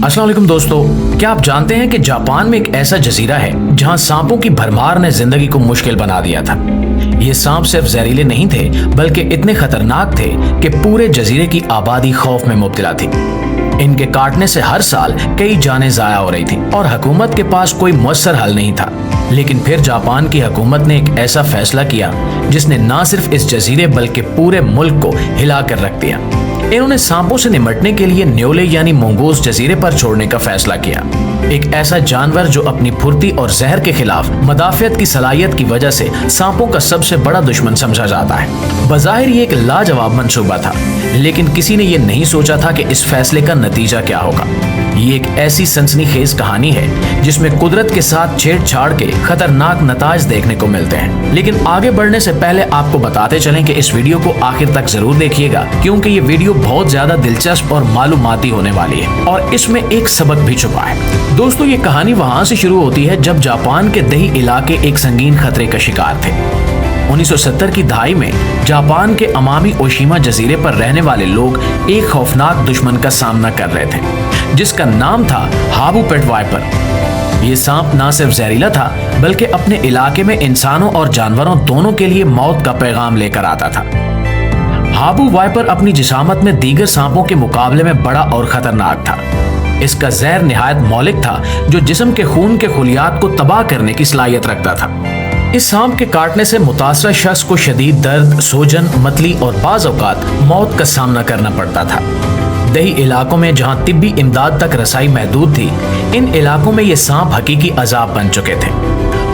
अस्सलाम वालेकुम दोस्तों, क्या आप जानते हैं कि जापान में एक ऐसा जजीरा है जहां सांपों की भरमार ने जिंदगी को मुश्किल बना दिया था। ये सांप सिर्फ जहरीले नहीं थे बल्कि इतने खतरनाक थे कि पूरे जजीरे की आबादी खौफ में मुब्तला थी। इनके काटने से हर साल कई जानें जाया हो रही थी और हुकूमत के पास कोई मुयस्सर हल नहीं था। लेकिन फिर जापान की हुकूमत ने एक ऐसा फैसला किया जिसने न सिर्फ इस जजीरे बल्कि पूरे मुल्क को हिला कर रख दिया। इन्होंने सांपों से निपटने के लिए न्योले यानी मंगूस जजीरे पर छोड़ने का फैसला किया। एक ऐसा जानवर जो अपनी फुर्ती और जहर के खिलाफ मदाफियत की सलाहियत की वजह से सांपों का सबसे बड़ा दुश्मन समझा जाता है। बज़ाहिर ये एक लाजवाब मंसूबा था, लेकिन किसी ने ये नहीं सोचा था कि इस फैसले का नतीजा क्या होगा। ये एक ऐसी सनसनीखेज कहानी है जिसमें कुदरत के साथ छेड़छाड़ के खतरनाक नताज देखने को मिलते हैं। लेकिन आगे बढ़ने से पहले आपको बताते चलें कि इस वीडियो को आखिर तक जरूर देखिएगा, क्योंकि ये वीडियो बहुत ज्यादा दिलचस्प और मालूमाती होने वाली है और इसमें एक सबक भी छुपा है। दोस्तों, ये कहानी वहां से शुरू होती है जब जापान के दही इलाके एक संगीन खतरे का शिकार थे। 1970 की दहाई में जापान के अमामी ओशिमा जजीरे पर रहने वाले लोग एक खौफनाक दुश्मन का सामना कर रहे थे जिसका नाम था हाबू पेट वाइपर। ये सांप न सिर्फ जहरीला था बल्कि अपने इलाके में इंसानों और जानवरों दोनों के लिए मौत का पैगाम लेकर आता था। हाबू वाइपर अपनी जिसामत में दीगर सांपों के मुकाबले में बड़ा और खतरनाक था। इसका जहर निहायत मौलिक था जो जिस्म के खून के खुलियात को तबाह करने की सलाहियत रखता था। इस सांप के काटने से मुतासरा शख्स को शदीद दर्द, सूजन, मतली और बाज़ औक़ात मौत का सामना करना पड़ता था। दही इलाकों में जहां तिब्बी इमदाद तक रसाई महदूद थी, इन इलाकों में ये सांप हकीकी अजाब बन चुके थे।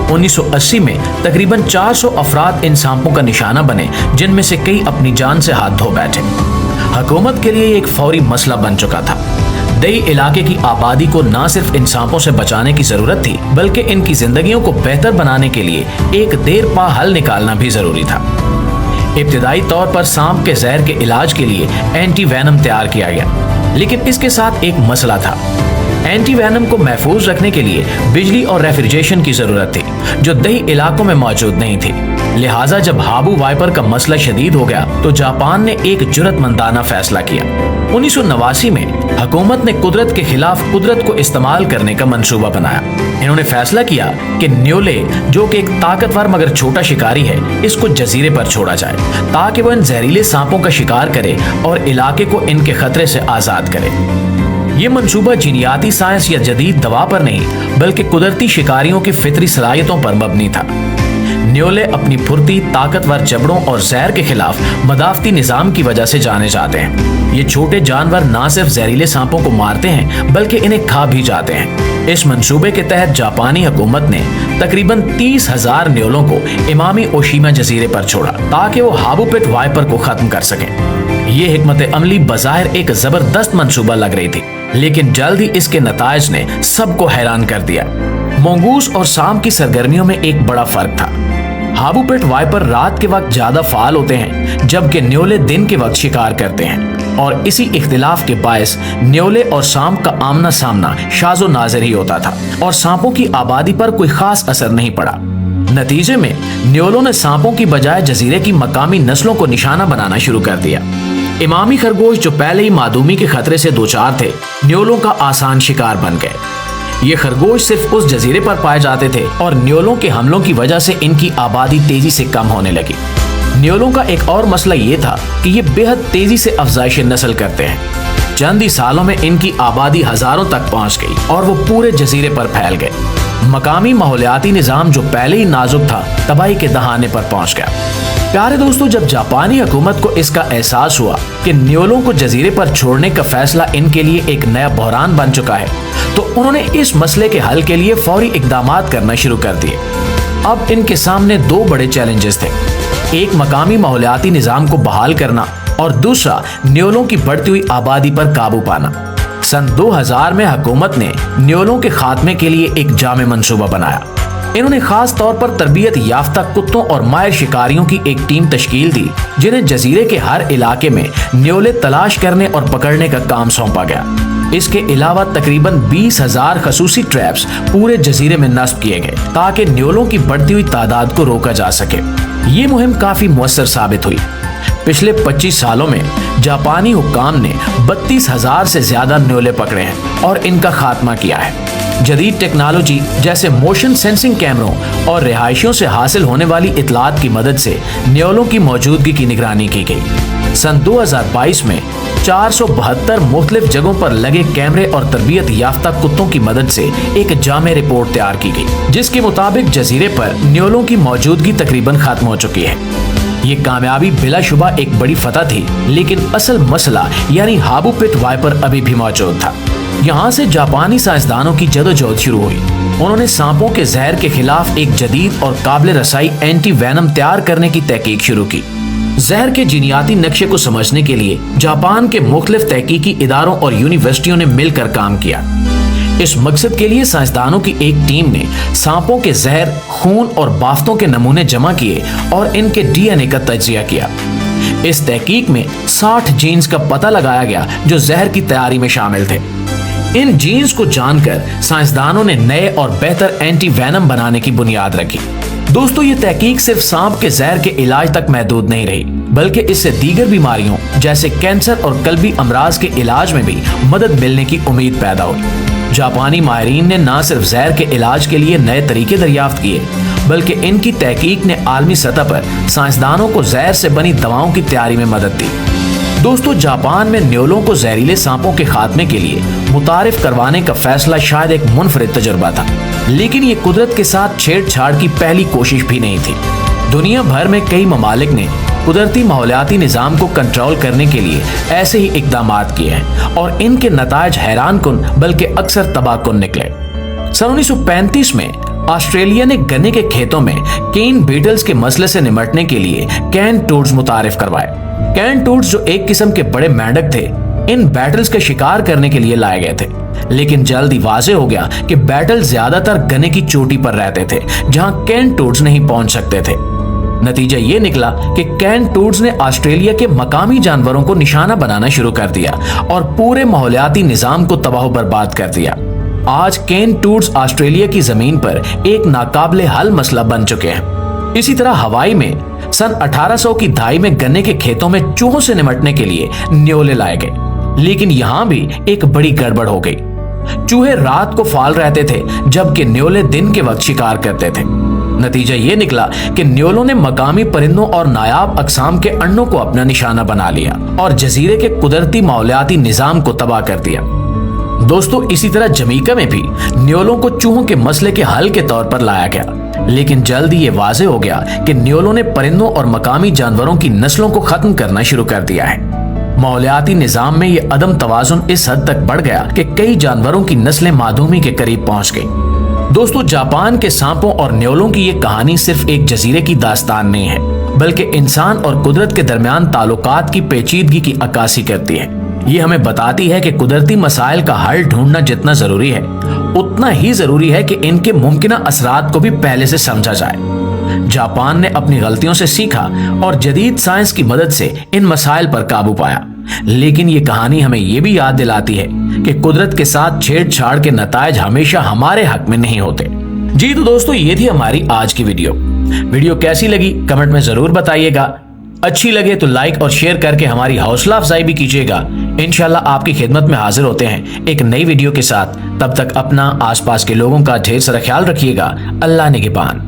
1980 में तकरीबन 400 अफराद इन सांपों का निशाना बने, जिनमें से कई अपनी जान से हाथ धो बैठे। हुकूमत के लिए ये एक फौरी मसला बन चुका था। दही इलाके की आबादी को न सिर्फ इन सांपों से बचाने की जरूरत थी बल्कि इनकी जिंदगियों को बेहतर बनाने के लिए एक देर पा हल निकालना भी जरूरी था। इब्तिदाई तौर पर सांप के जहर के इलाज के लिए एंटी वेनम तैयार किया गया, लेकिन इसके साथ एक मसला था। एंटी वेनम को महफूज रखने के लिए बिजली और रेफ्रिजरेशन की जरूरत थी, जो दही इलाकों में मौजूद नहीं थी। लिहाजा जब हाबू वाइपर का मसला शदीद हो गया तो जापान ने एक जुर्रतमंदाना फैसला किया। 1989 में हुकूमत ने कुदरत के खिलाफ कुदरत को इस्तेमाल करने का मंसूबा बनाया। इन्होंने फैसला किया कि न्योले, जो कि एक ताकतवर मगर छोटा शिकारी है, इसको जजीरे पर छोड़ा जाए ताकि वह इन जहरीले सांपों का शिकार करे और इलाके को इनके खतरे से आजाद करे। ये मंसूबा जीनियाती साइंस या जदीद दवा पर नहीं बल्कि कुदरती शिकारियों की फितरी सलाहियतों पर मबनी था। न्योले अपनी फुर्ती, ताकतवर जबड़ों और जहर के खिलाफ मदाफती निजाम की वजह से जाने जाते हैं। ये छोटे जानवर न सिर्फ जहरीले सांपों को मारते हैं बल्कि इन्हें खा भी जाते हैं। इस मंसूबे के तहत जापानी हुकूमत ने तकरीबन 30,000 न्योलों को इमामी ओशिमा जजीरे पर छोड़ा ताकि वो हाबू पेट वाइपर को खत्म कर सकें। ये हिकमत अमली बज़ाहिर एक जबरदस्त मंसूबा लग रही थी, लेकिन जल्द ही इसके नताइज ने सबको हैरान कर दिया। मंगूस और सांप की सरगर्मियों में एक बड़ा फर्क था। हाबू पेट वाइपर रात के वक्त ज्यादा फाल होते हैं जबकि न्योले दिन के वक्त शिकार करते हैं, और इसी इख्तिलाफ के बायस न्योले और सांप का आमना सामना शाज़ो नाज़िर ही होता था और सांपों की आबादी पर कोई खास असर नहीं पड़ा। नतीजे में न्योलों ने सांपों की बजाय जजीरे की मकामी नस्लों को निशाना बनाना शुरू कर दिया। इमामी खरगोश, जो पहले ही मादूमी के खतरे से दो चार थे, न्योलों का आसान शिकार बन गए। ये खरगोश सिर्फ उस जजीरे पर पाए जाते थे और न्योलों के हमलों की वजह से इनकी आबादी तेजी से कम होने लगी। न्योलों का एक और मसला ये था कि ये बेहद तेजी से अफजाइश नस्ल करते हैं। चंद ही सालों में इनकी आबादी हजारों तक पहुंच गई और वो पूरे जजीरे पर फैल गए। मकामी माहौलियाती निजाम जो पहले ही नाजुक था, तबाही के दहाने पर पहुंच गया। प्यारे दोस्तों, जब जापानी हुकूमत को इसका एहसास हुआ कि न्योलों को जजीरे पर छोड़ने का फैसला इनके लिए एक नया बहरान बन चुका है, तो उन्होंने इस मसले के हल के लिए फौरी इकदामात करना शुरू कर दिए। अब इनके सामने दो बड़े चैलेंजेस थे, एक मकामी माहौलियाती निजाम को बहाल करना और दूसरा न्योलों की बढ़ती हुई आबादी पर काबू पाना। सन 2000 में हुकूमत ने न्योलों के खात्मे के लिए एक जामे मंसूबा बनाया। इन्होंने खास तौर पर तरबियत याफ्ता कुत्तों और माहिर शिकारियों की एक टीम तश्कील दी, जिन्हें जजीरे के हर इलाके में न्योले तलाश करने और पकड़ने का काम सौंपा गया। इसके अलावा तकरीबन 20,000 खसूसी ट्रैप्स पूरे जजीरे में नस्ब किए गए ताकि न्योलों की बढ़ती हुई तादाद को रोका जा सके। ये मुहिम काफी मुअस्सर साबित हुई। पिछले 25 सालों में जापानी हुक्काम ने 32,000 से ज्यादा न्योले पकड़े हैं और इनका खात्मा किया है। जदीद टेक्नोलॉजी जैसे मोशन सेंसिंग कैमरों और रिहायशियों से हासिल होने वाली इतलात की मदद से न्योलों की मौजूदगी की निगरानी की गई। सन 2022 में 472 मुख्तलिफ जगहों पर लगे कैमरे और तरबियत याफ्ता कुत्तों की मदद से एक जामे रिपोर्ट तैयार की गई, जिसके मुताबिक जजीरे पर न्योलों की मौजूदगी तकरीबन खत्म हो चुकी है। ये कामयाबी बिलाशुबा एक बड़ी फतह थी, लेकिन असल मसला यानी हाबू पिट वाइपर अभी भी मौजूद था। यहाँ से जापानी साइंसदानों की जदोजहद शुरू हुई। उन्होंने सांपों के जहर के खिलाफ एक जदीद और काबिल रसाई एंटी वेनम तैयार करने की तहकीक शुरू की। जहर के जीनियाती नक्शे को समझने के लिए जापान के मुख्तलिफ तहकीकी इदारों और यूनिवर्सिटियों ने मिलकर काम किया। इस मकसद के लिए साइंसदानों की एक टीम ने सांपों के जहर, खून और बाफ्तों के नमूने जमा किए और इनके डीएनए का तज्जिया किया। इस तहकीक में 60 जीन्स का पता लगाया गया जो जहर की तैयारी में शामिल थे। इन जीन्स को जानकर साइंसदानों ने नए और बेहतर एंटी वेनम बनाने की बुनियाद रखी। दोस्तों, ये तहकीक सिर्फ सांप के जहर के इलाज तक महदूद नहीं रही, बल्कि इससे दीगर बीमारियों जैसे कैंसर और कल्बी अमराज के इलाज में भी मदद मिलने की उम्मीद पैदा हुई। जापानी माहिरीन ने न सिर्फ जहर के इलाज के लिए नए तरीके दरियाफ्त किए, बल्कि इनकी तहकीक ने आलमी सतह पर साइंसदानों को जहर से बनी दवाओं की तैयारी में मदद दी। दोस्तों, जापान में न्योलों को जहरीले सांपों के खात्मे के लिए मुतारिफ करवाने का फैसला शायद एक मुनफरिद तजुर्बा था, लेकिन ये कुदरत के साथ छेड़छाड़ की पहली कोशिश भी नहीं थी। दुनिया भर में कई ममालिक ने कुदरती माहौलियाती निज़ाम को कंट्रोल करने के लिए ऐसे ही इक़दामात किए हैं और इनके नतायज हैरान कुन बल्कि अक्सर तबाहकुन निकले। सन 1935 में ऑस्ट्रेलिया ने गन्ने के खेतों में केन बीटल्स के मसले से निमटने के लिए कैन टूड्स मुतारिफ करवाए। कैन टूड्स जो एक किस्म के बड़े मेंढक थे, इन बैटल्स का शिकार करने के लिए लाए गए थे, लेकिन जल्द ही वाज़ेह हो गया कि बैटल ज्यादातर गन्ने की चोटी पर रहते थे जहां कैन टूड्स नहीं पहुंच सकते थे। नतीजा ये निकला कि कैन टूड्स ने ऑस्ट्रेलिया के मकामी जानवरों को निशाना बनाना शुरू कर दिया और पूरे माहौलियाती निजाम को तबाह बर्बाद कर दिया। आज कैन टूड्स ऑस्ट्रेलिया की जमीन पर एक नाकाबिले हल मसला बन चुके हैं। इसी तरह हवाई में सन 1800 की दहाई में गन्ने के खेतों में चूहों से निमटने के लिए न्योले लाए गए, लेकिन यहां भी एक बड़ी गड़बड़ हो गई। चूहे रात को फाल रहते थे, जबकि न्योले दिन के वक्त शिकार करते थे। नतीजा ये निकला कि न्योलों ने मकामी परिंदों और नायाब अकसाम के अंडों को अपना निशाना बना लिया और जजीरे के कुदरती माहौलियाती निजाम को तबाह कर दिया। दोस्तों, इसी तरह जमैका में भी न्योलों को चूहों के मसले के हल के तौर पर लाया गया, लेकिन जल्द ही ये वाज़ेह हो गया कि न्योलों ने परिंदों और मकामी जानवरों की नस्लों को खत्म करना शुरू कर दिया है। माहौलियाती निजाम में ये अदम तवाजुन इस हद तक बढ़ गया कि कई जानवरों की नस्लें मादूमी के करीब पहुंच गई। दोस्तों, जापान के सांपों और न्योलों की ये कहानी सिर्फ एक जजीरे की दास्तान नहीं है, बल्कि इंसान और कुदरत के दरमियान ताल्लुकात की पेचीदगी की अक्कासी करती है। ये हमें बताती है कि कुदरती मसाइल का हल ढूंढना जितना जरूरी है, उतना ही जरूरी है कि इनके मुमकिन असरात को भी पहले से समझा जाए। जापान ने अपनी गलतियों से सीखा और जदीद साइंस की मदद से इन मसाइल पर काबू पाया, लेकिन ये कहानी हमें ये भी याद दिलाती है कि कुदरत के साथ छेड़छाड़ के नतायज हमेशा हमारे हक में नहीं होते। जी तो दोस्तों, ये थी हमारी आज की वीडियो कैसी लगी कमेंट में जरूर बताइएगा। अच्छी लगे तो लाइक और शेयर करके हमारी हौसला अफजाई भी कीजिएगा। इंशाल्लाह आपकी खिदमत में हाजिर होते हैं एक नई वीडियो के साथ। तब तक अपना, आसपास के लोगों का ढेर सारा ख्याल रखिएगा। अल्लाह निगहबान।